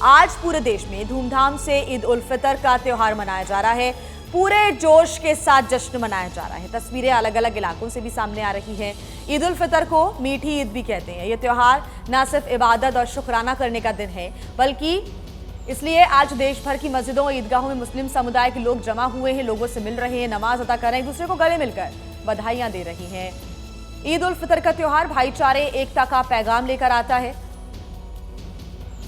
आज पूरे देश में धूमधाम से ईद उल फितर का त्योहार मनाया जा रहा है। पूरे जोश के साथ जश्न मनाया जा रहा है। तस्वीरें अलग अलग इलाकों से भी सामने आ रही हैं। ईद उल फितर को मीठी ईद भी कहते हैं। ये त्योहार न सिर्फ इबादत और शुक्राना करने का दिन है, बल्कि इसलिए आज देश भर की मस्जिदों और ईदगाहों में मुस्लिम समुदाय के लोग जमा हुए हैं, लोगों से मिल रहे हैं, नमाज अदा कर रहे हैं, एक दूसरे को गले मिलकर बधाइयां दे रही हैं। ईद उल फितर का त्योहार भाईचारे, एकता का पैगाम लेकर आता है।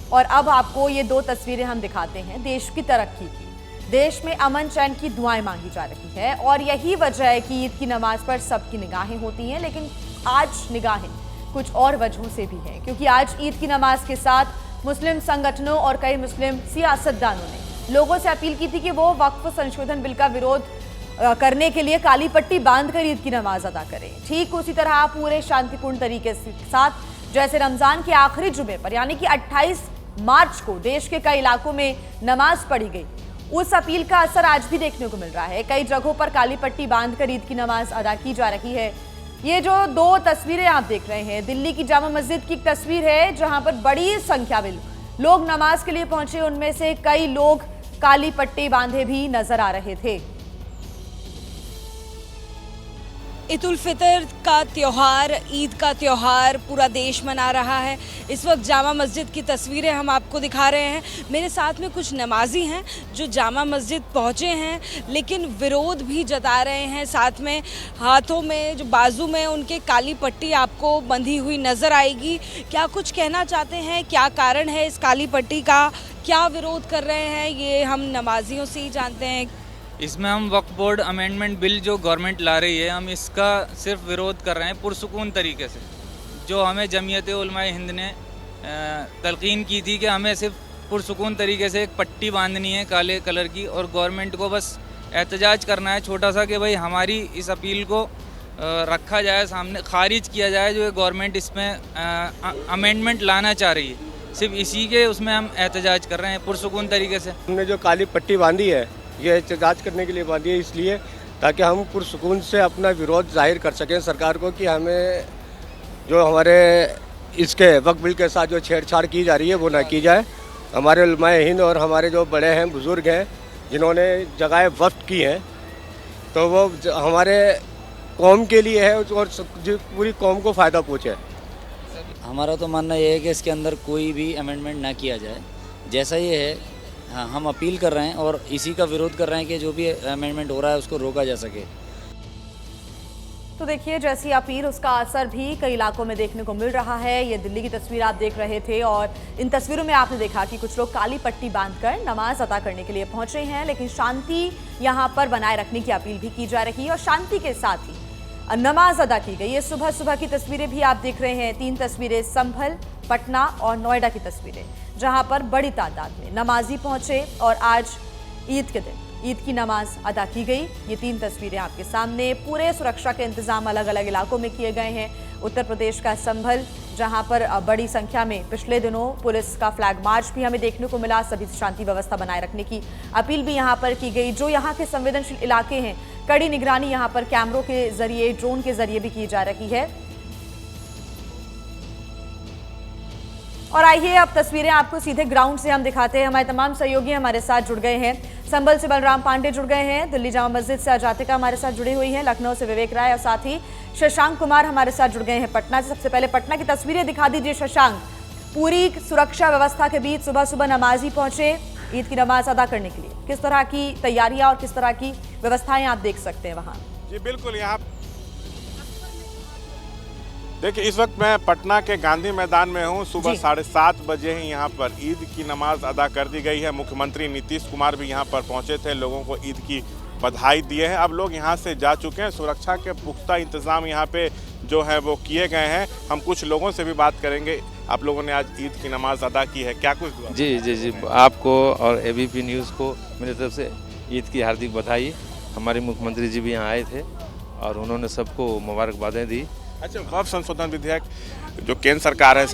और अब आपको ये दो तस्वीरें हम दिखाते हैं देश की तरक्की की। देश में अमन चैन की दुआएं मांगी जा रही है और यही वजह है कि ईद की नमाज पर सबकी निगाहें होती हैं। लेकिन आज निगाहें कुछ और वजहों से भी हैं, क्योंकि आज ईद की नमाज के साथ मुस्लिम संगठनों और कई मुस्लिम सियासतदानों ने लोगों से अपील की थी कि वो वक्फ संशोधन बिल का विरोध करने के लिए काली पट्टी बांधकर ईद की नमाज अदा करें। ठीक उसी तरह पूरे शांतिपूर्ण तरीके के साथ जैसे रमजान के आखिरी जुमे पर यानी कि 28 मार्च को देश के कई इलाकों में नमाज पढ़ी गई, उस अपील का असर आज भी देखने को मिल रहा है। कई जगहों पर काली पट्टी बांधकर ईद की नमाज अदा की जा रही है। ये जो दो तस्वीरें आप देख रहे हैं, दिल्ली की जामा मस्जिद की तस्वीर है, जहां पर बड़ी संख्या में लोग नमाज के लिए पहुंचे। उनमें से कई लोग काली पट्टी बांधे भी नजर आ रहे थे। ईद उल फितर का त्यौहार, ईद का त्यौहार पूरा देश मना रहा है। इस वक्त जामा मस्जिद की तस्वीरें हम आपको दिखा रहे हैं। मेरे साथ में कुछ नमाजी हैं जो जामा मस्जिद पहुंचे हैं, लेकिन विरोध भी जता रहे हैं। साथ में हाथों में, जो बाजू में उनके काली पट्टी आपको बंधी हुई नज़र आएगी। क्या कुछ कहना चाहते हैं, क्या कारण है इस काली पट्टी का, क्या विरोध कर रहे हैं, ये हम नमाजियों से ही जानते हैं। इसमें हम वक्फ बोर्ड अमेंडमेंट बिल जो गवर्नमेंट ला रही है, हम इसका सिर्फ विरोध कर रहे हैं पुरसुकून तरीके से। जो हमें जमीयत उलमाए हिंद ने तलकीन की थी कि हमें सिर्फ पुरसुकून तरीके से एक पट्टी बांधनी है काले कलर की, और गवर्नमेंट को बस एहतजाज करना है छोटा सा कि भाई हमारी इस अपील को रखा जाए सामने, खारिज किया जाए जो गवर्नमेंट इसमें अमेंडमेंट लाना चाह रही है। सिर्फ इसी के उसमें हम एहतजाज कर रहे हैं पुरसुकून तरीके से। हमने जो काली पट्टी बांधी है, ये एहतजाज करने के लिए बांधी है, इसलिए ताकि हम पुरसुकून से अपना विरोध जाहिर कर सकें सरकार को कि हमें जो हमारे इसके वक्फ बिल के साथ जो छेड़छाड़ की जा रही है वो ना की जाए। हमारे उलमाए हिंद और हमारे जो बड़े हैं, बुज़ुर्ग हैं, जिन्होंने जगह वक्फ की हैं, तो वो हमारे कौम के लिए है और पूरी कौम को फ़ायदा पहुँचे। हमारा तो मानना ये है कि इसके अंदर कोई भी अमेंडमेंट ना किया जाए, जैसा ये है। हाँ, हम अपील कर रहे हैं और इसी का विरोध कर रहे हैं कि जो भी अमेंडमेंट हो रहा है उसको रोका जा सके। तो देखिए, जैसी अपील उसका असर भी कई इलाकों में देखने को मिल रहा है। ये दिल्ली की तस्वीर आप देख रहे थे और इन तस्वीरों में आपने देखा कि कुछ लोग काली पट्टी बांधकर नमाज अदा करने के लिए पहुंचे हैं, लेकिन शांति यहां पर बनाए रखने की अपील भी की जा रही है और शांति के साथ ही नमाज अदा की गई। ये सुबह सुबह की तस्वीरें भी आप देख रहे हैं। 3 तस्वीरें संभल, पटना और नोएडा की तस्वीरें, जहां पर बड़ी तादाद में नमाजी पहुंचे और आज ईद के दिन ईद की नमाज अदा की गई। ये 3 तस्वीरें आपके सामने। पूरे सुरक्षा के इंतजाम अलग अलग इलाकों में किए गए हैं। उत्तर प्रदेश का संभल, जहां पर बड़ी संख्या में पिछले दिनों पुलिस का फ्लैग मार्च भी हमें देखने को मिला। सभी शांति व्यवस्था बनाए रखने की अपील भी यहां पर की गई। जो यहां के संवेदनशील इलाके हैं, कड़ी निगरानी यहां पर कैमरों के जरिए, ड्रोन के जरिए भी की जा रही है। और आइए अब तस्वीरें आपको सीधे ग्राउंड से हम दिखाते हैं। हमारे तमाम सहयोगी हमारे साथ जुड़ गए हैं। संभल से बलराम पांडे जुड़ गए हैं, दिल्ली जामा मस्जिद से अजातिका हमारे साथ जुड़ी हुई हैं, लखनऊ से विवेक राय और साथ ही शशांक कुमार हमारे साथ जुड़ गए हैं पटना से। सबसे पहले पटना की तस्वीरें दिखा दीजिए शशांक। पूरी सुरक्षा व्यवस्था के बीच सुबह सुबह नमाजी पहुंचे ईद की नमाज अदा करने के लिए। किस तरह की तैयारियां और किस तरह की व्यवस्थाएं आप देख सकते हैं वहाँ? जी बिल्कुल, यहाँ देखिए इस वक्त मैं पटना के गांधी मैदान में हूँ। सुबह 7:30 बजे ही यहाँ पर ईद की नमाज अदा कर दी गई है। मुख्यमंत्री नीतीश कुमार भी यहाँ पर पहुँचे थे, लोगों को ईद की बधाई दिए हैं। अब लोग यहाँ से जा चुके हैं। सुरक्षा के पुख्ता इंतजाम यहाँ पे जो है वो किए गए हैं। हम कुछ लोगों से भी बात करेंगे। आप लोगों ने आज ईद की नमाज अदा की है, क्या कुछ हुआ? जी, आपको और ABP न्यूज़ को मेरी तरफ से ईद की हार्दिक बधाई। हमारे मुख्यमंत्री जी भी यहाँ आए थे और उन्होंने सबको मुबारकबादें दी। अच्छा, वक्फ संशोधन विधेयक जो केंद्र सरकार है,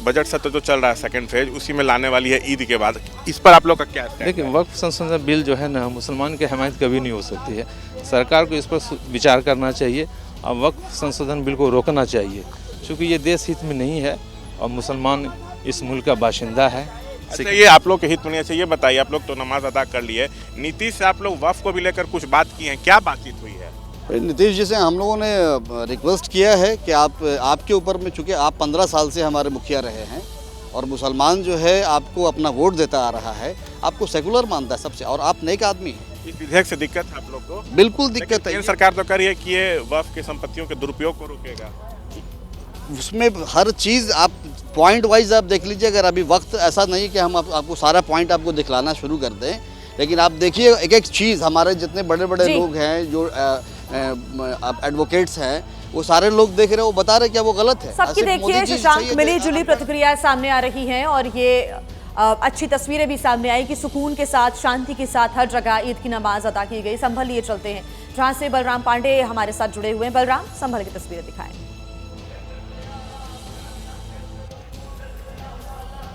बजट सत्र जो चल रहा है सेकंड फेज, उसी में लाने वाली है ईद के बाद, इस पर आप लोग का क्या है? देखिए, वक्फ संशोधन बिल जो है ना, मुसलमान की हमायत कभी नहीं हो सकती है। सरकार को इस पर विचार करना चाहिए और वक्फ संशोधन बिल को रोकना चाहिए, क्योंकि ये देश हित में नहीं है और मुसलमान इस मुल्क का बाशिंदा है अच्छा, ये आप लोग के हित में नहीं। अच्छा, ये बताइए, आप लोग तो नमाज अदा कर लिए, नीतीश से आप लोग वक्फ को भी लेकर कुछ बात की है, क्या बातचीत हुई है? नीतीश जी से हम लोगों ने रिक्वेस्ट किया है कि आपके ऊपर में, चूँकि आप 15 साल से हमारे मुखिया रहे हैं और मुसलमान जो है आपको अपना वोट देता आ रहा है, आपको सेकुलर मानता है सबसे, और आप नेक आदमी हैं। इस विधेयक से दिक्कत है आप लोग को? बिल्कुल दिक्कत है। केंद्र सरकार तो कह रही है कि ये वक्फ की संपत्तियों के दुरुपयोग को रोकेगा। उसमें हर चीज़ आप पॉइंट वाइज आप देख लीजिए। अगर अभी वक्त ऐसा नहीं कि हम आपको सारा पॉइंट आपको दिखलाना शुरू कर दें, लेकिन आप देखिए एक एक चीज़, हमारे जितने बड़े बड़े लोग हैं जो एडवोकेट्स हैं, वो सारे लोग देख रहे हैं, वो बता रहे क्या वो गलत है। सबकी देखिए शशांक मिली जुली प्रतिक्रियाएं सामने आ रही हैं और ये अच्छी तस्वीरें भी सामने आई कि सुकून के साथ, शांति के साथ हर जगह ईद की नमाज अदा की गई। संभल लिए चलते हैं जहां से बलराम पांडे हमारे साथ जुड़े हुए हैं। बलराम, संभल की तस्वीरें दिखाएं।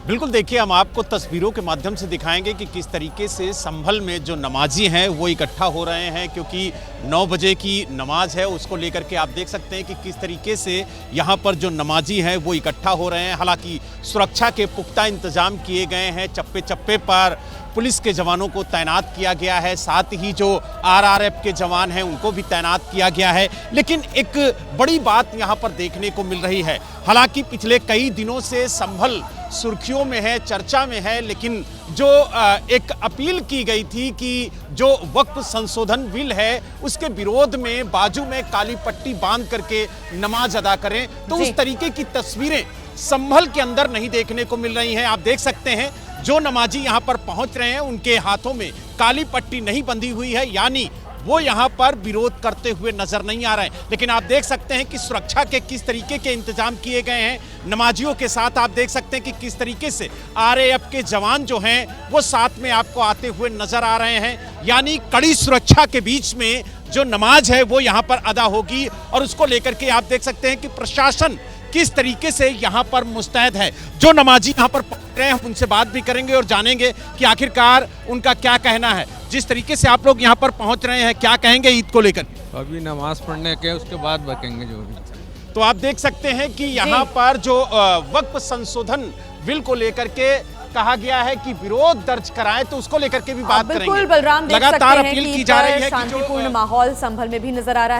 बिल्कुल, देखिए हम आपको तस्वीरों के माध्यम से दिखाएंगे कि किस तरीके से संभल में जो नमाजी हैं वो इकट्ठा हो रहे हैं, क्योंकि 9 बजे की नमाज है, उसको लेकर के आप देख सकते हैं कि किस तरीके से यहाँ पर जो नमाजी हैं वो इकट्ठा हो रहे हैं। हालांकि सुरक्षा के पुख्ता इंतजाम किए गए हैं, चप्पे चप्पे पर पुलिस के जवानों को तैनात किया गया है, साथ ही जो आरआरएफ के जवान हैं उनको भी तैनात किया गया है। लेकिन एक बड़ी बात यहाँ पर देखने को मिल रही है। हालांकि पिछले कई दिनों से संभल सुर्खियों में है, चर्चा में है, लेकिन जो एक अपील की गई थी कि जो वक्फ संशोधन बिल है उसके विरोध में बाजू में काली पट्टी बांध करके नमाज अदा करें, तो उस तरीके की तस्वीरें संभल के अंदर नहीं देखने को मिल रही हैं। आप देख सकते हैं जो नमाजी यहाँ पर पहुंच रहे हैं उनके हाथों में काली पट्टी नहीं बंधी हुई है, यानी वो यहाँ पर विरोध करते हुए नजर नहीं आ रहे हैं। लेकिन आप देख सकते हैं कि सुरक्षा के किस तरीके के इंतजाम किए गए हैं नमाजियों के साथ। आप देख सकते हैं कि किस तरीके से आरएएफ के जवान जो हैं वो साथ में आपको आते हुए नजर आ रहे हैं, यानी कड़ी सुरक्षा के बीच में जो नमाज है वो यहाँ पर अदा होगी। और उसको लेकर के आप देख सकते हैं कि प्रशासन किस तरीके से यहाँ पर मुस्तैद है। जो नमाजी यहाँ पर पहुंच रहे हैं उनसे बात भी करेंगे और जानेंगे कि आखिरकार उनका क्या कहना है। जिस तरीके से आप लोग यहाँ पर पहुंच रहे हैं, क्या कहेंगे ईद को लेकर? अभी नमाज पढ़ने के उसके बाद बकेंगे जो भी। तो आप देख सकते हैं कि यहाँ पर जो वक्फ संशोधन बिल को लेकर के कहा गया है कि विरोध दर्ज कराएं, तो उसको लेकर के भी बात करेंगे। बिल्कुल बलराम, देख लगातार सकते हैं अपील कि की जा रही है कि शांतिपूर्ण माहौल संभल में भी नजर आ रहा है।